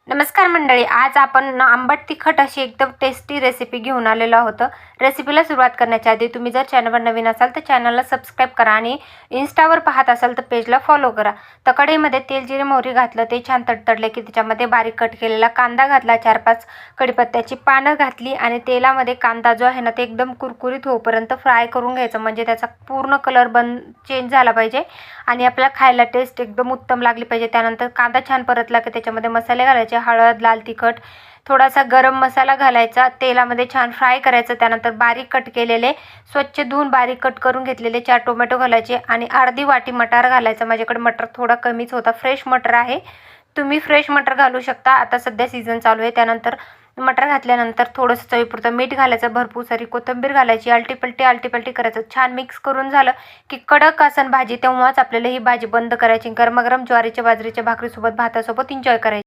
नमस्कार मंडळी, आज आपण आंबट तिखट अशी एकदम टेस्टी रेसिपी घेऊन आलेलो आहोत. रेसिपीला सुरुवात करण्याच्या आधी तुम्ही जर चॅनलवर नवीन असाल तर चॅनलला सबस्क्राईब करा आणि इन्स्टावर पाहत असाल तर पेजला फॉलो करा. तर कढईमध्ये तेल, जिरे, मोहरी घातलं, ते छान तडतडले की त्याच्यामध्ये बारीक कट केलेला कांदा घातला, 4-5 कढीपत्त्याची पानं घातली आणि तेलामध्ये कांदा जो आहे ना ते एकदम कुरकुरीत होईपर्यंत फ्राय करून घ्यायचं, म्हणजे त्याचा पूर्ण कलर चेंज झाला पाहिजे आणि आपल्याला खायला टेस्ट एकदम उत्तम लागली पाहिजे. त्यानंतर कांदा छान परतला की त्याच्यामध्ये मसाले घालायचे, हळद, लाल तिखट, थोडासा गरम मसाला घालायचा, तेलामध्ये छान फ्राय करायचं. त्यानंतर बारीक कट केलेले, स्वच्छ धुवून बारीक कट करून घेतलेले 4 टोमॅटो घालायचे आणि अर्धी वाटी मटार घालायचं. माझ्याकडे मटर थोडा कमीच होता, फ्रेश मटर आहे, तुम्ही फ्रेश मटर घालू शकता, आता सध्या सीझन चालू आहे. त्यानंतर मटर घातल्यानंतर थोडंसं चवीपुरतं मीठ घालायचं, भरपूर सारी कोथिंबीर घालायची, आलटीपलटी करायचं. छान मिक्स करून झालं की कडक असन भाजी तेव्हाच आपल्याला ही भाजी बंद करायची. गरमागरम ज्वारीच्या बाजरीच्या भाकरीसोबत, भातासोबत एन्जॉय करायची.